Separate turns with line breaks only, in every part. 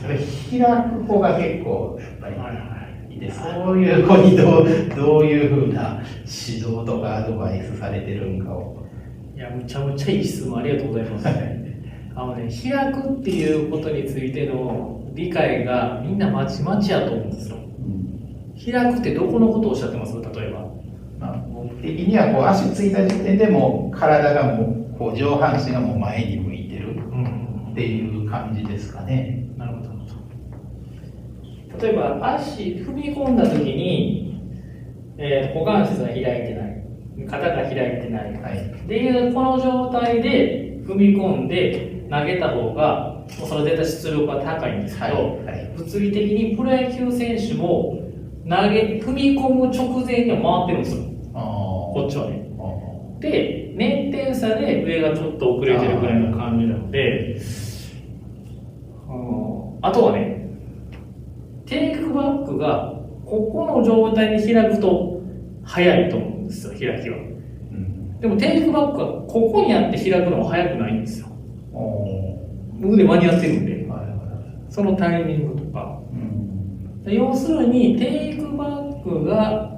それ開く子が結構やっぱりいて、そういう子にどういうふうな指導とかアドバイスされてるんかを。
いや、むちゃむちゃいい質問ありがとうございます。開くっていうことについての理解がみんなまちまちやと思うんですよ。開くってどこのことをおっしゃってます？例えば。
僕的にはこう足ついた時点でもう体がもうこう上半身がもう前に向いてるっていう感じですかね。
なるほど。例えば足踏み込んだ時に、股関節が開いてない、肩が開いてない、はい、っていうこの状態で踏み込んで投げた方がもうそれ絶対出力が高いんですけど、はいはい、物理的にプロ野球選手も踏み込む直前には回ってるんですよ。こっちはね。で、捻転差で上がちょっと遅れてるぐらいの感じなので、あとはね、テイクバックがここの状態で開くと早いと思うんですよ、開きは。でもテイクバックはここにあって開くのは早くないんですよ。僕で間に合ってるんで、そのタイミングとか。要するにテイクバックが、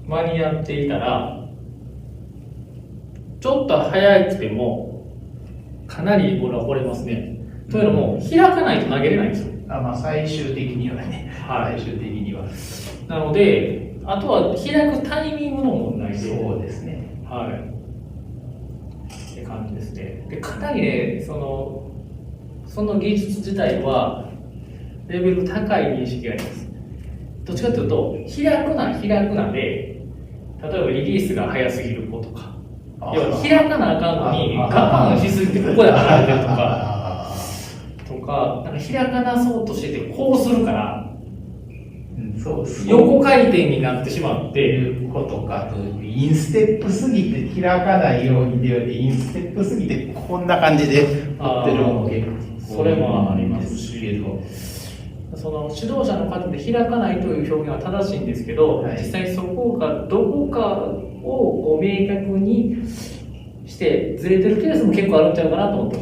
間に合っていたらちょっと早くてもかなりボールは放れますね。というのも開かないと投げれないんですよ。
最終的にはね、はい、最終的には。
なので、あとは開くタイミングの問題で。
そうですね。
はい。って感じですね。で、かなりね、その技術自体はレベル高い認識があります。どっちかというと、開くなで、例えばリリースが早すぎる子とか、要は開かなあかんのに我慢しすぎてここで離れてるとか、なんか開かなそうとしててこうするから、横回転になってしまって
いうことかと、インステップすぎて開かないようにではインステップすぎてこんな感じで打ってるのも結構
それもありますし、その指導者の方で開かないという表現は正しいんですけど、はい、実際そこがどこかを明確にしてずれてるケースも結構あるんちゃうかなと思って、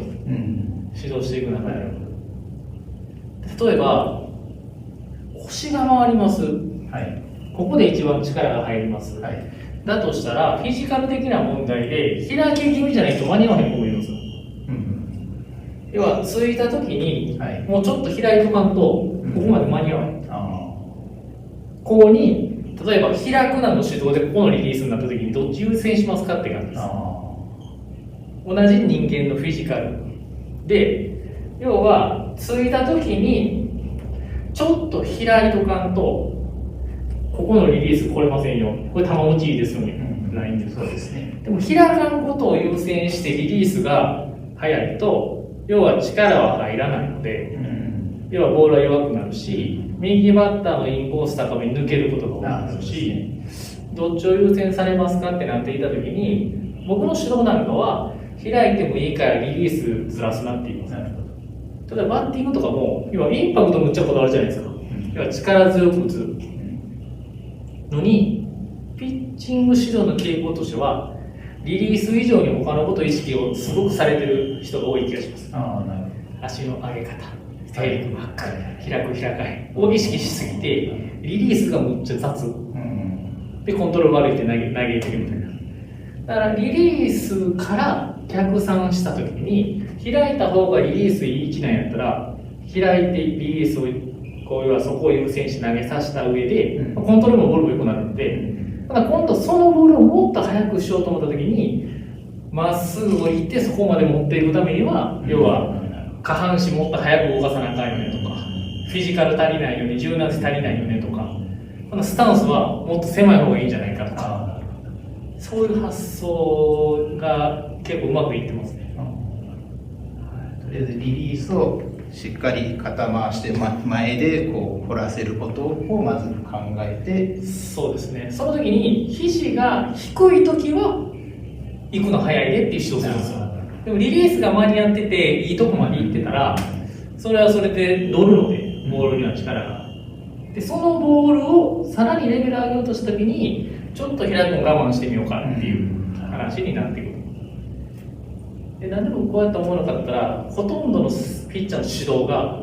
指導していく中で、例えば腰が回ります、はい、ここで一番力が入ります、はい、だとしたらフィジカル的な問題で開き気味じゃないと間に合わへん子もいるんですよ。要はついた時に、はい、もうちょっと開いとかんとここまで間に合わない、ここに例えば開くなの指導でここのリリースになった時にどっち優先しますかって感じです。同じ人間のフィジカルで、要はついた時にちょっと開いとかんとここのリリース来れませんよ、これ球持ちいいですよね、ラインで。そうですね。でも開かんことを優先してリリースが早いと、要は力は入らないので、要はボールは弱くなるし、右バッターのインコース高めに抜けることが多くなるし、どっちを優先されますかってなっていたときに、僕の指導なんかは開いてもいいからリリースずらすなって言います。例えばバッティングとかも、要はインパクトむっちゃこだわるじゃないですか。要は力強く打つのに、ピッチング指導の傾向としてはリリース以上に他のこと意識をすごくされてる人が多い気がします。足の上げ方、テイクバック、開く開かへんを意識しすぎて、リリースがむっちゃ雑、でコントロール悪いって投げてるみたいな。だからリリースから逆算した時に、開いた方がリリースいい位置なんやったら開いてリリースをこういうはそこを優先して投げさせた上で、コントロールもボールも良くなるので、ただ今度そのボールをもっと速くしようと思った時に、まっすぐを行ってそこまで持っていくためには、要は下半身もっと速く動かさなあかんよねとか、フィジカル足りないよね、柔軟性足りないよねとか、このスタンスはもっと狭い方がいいんじゃないかとか、そういう発想が結構うまくいってますね。
とりあえずリリースをしっかり肩回して前でこう掘らせることをまず考えて、
そうですね。その時に肘が低い時は行くの早いねっていう指導するんですよ。でもリリースが間に合ってていいとこまで行ってたら、それはそれで乗るので、ボールには力が。でそのボールをさらにレベル上げようとした時に、ちょっと開くの我慢してみようかっていう話になってくる。でなんでもこうやって思わなかったら、ほとんどのピッチャーの指導が、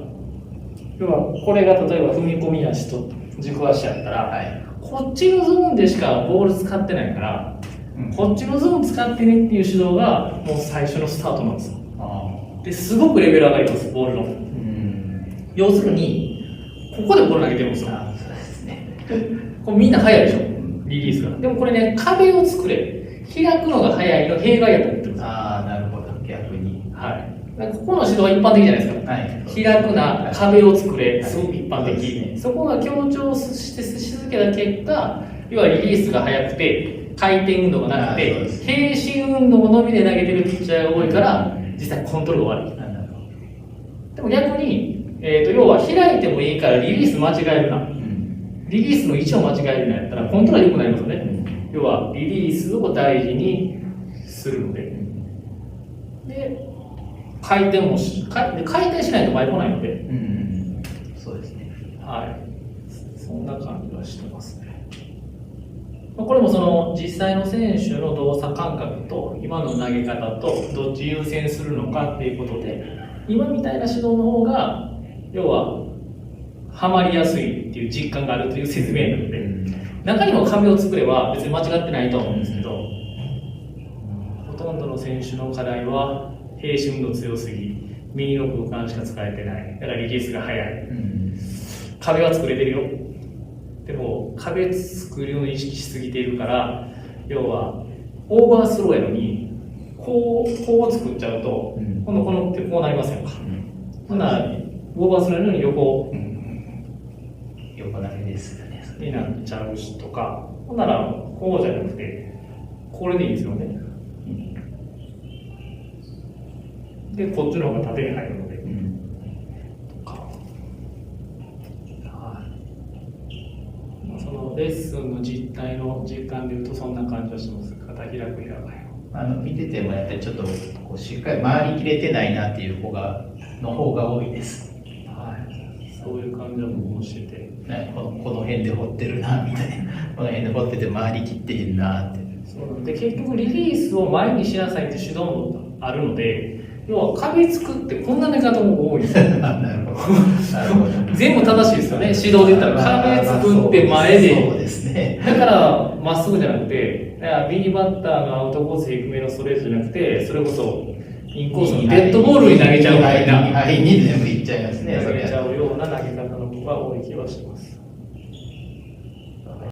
要はこれが例えば踏み込み足と軸足やったら、はい、こっちのゾーンでしかボール使ってないから、こっちのゾーン使ってねっていう指導がもう最初のスタートなんですよ。ですごくレベル上がります、ボールの。要するに、ここでボール投げてるんですよ。
そうですね。
これみんな速いでしょ、リリースが。でもこれね、壁を作れ、開くのが速いの弊害やと思ってるんですよ。
なるほど、逆に。
はい。ここの指導は一般的じゃないですか。はい、開くな、壁を作れ、すごく一般的。そこが強調し続けた結果、要はリリースが速くて、回転運動がなくて、平心運動のみで投げてるピッチャーが多いから、実際コントロールが悪い。でも逆に、要は開いてもいいからリリース間違えるな。リリースの位置を間違えるなやったらコントロール良くなりますよね。要はリリースを大事にするので。で、回転も回転しないと前来ないので。
そうですね。
はい。そんな感じはしてますね。これもその実際の選手の動作感覚と今の投げ方とどっち優先するのかっていうことで、今みたいな指導の方が要はハマりやすいっていう実感があるという説明なので、中にも壁を作れば別に間違ってないと思うんですけど、ほとんどの選手の課題は平心運動強すぎ、右の空間しか使えてない、だからリリースが速い、壁は作れてるよ。でも壁作るように意識しすぎているから、要はオーバースローやのにこう作っちゃうと、今度このってこうなりませんか。ほんならオーバースローやのに横投げですよね。になっちゃうしとか、ほんならこうじゃなくてこれでいいですよね。でこっちの方が縦に入るので。そのレッスンの実態の実感でいうとそんな感じはします。肩開く開かない。
見ててもやっぱりちょっとこうしっかり回りきれてないなっていうの方が多いです。
はい。そういう感じは僕もしてて、
この辺で掘ってるなみたいな、この辺で掘ってて回りきってへんなって。
そうで結局リリースを前にしなさいって指導もあるので。要は壁作ってこんな寝方も多いですよ。
なるほど。
全部正しいですよね。指導で言ったら壁作って前で。
そうですね。
だからまっすぐじゃなくて、右バッターのアウトコース低めのストレートじゃなくて、それこそインコースのデッドボールに投げちゃうみたいな。
はいに全部いっちゃいますね。
投げちゃうような投げ方の子が多い気はします。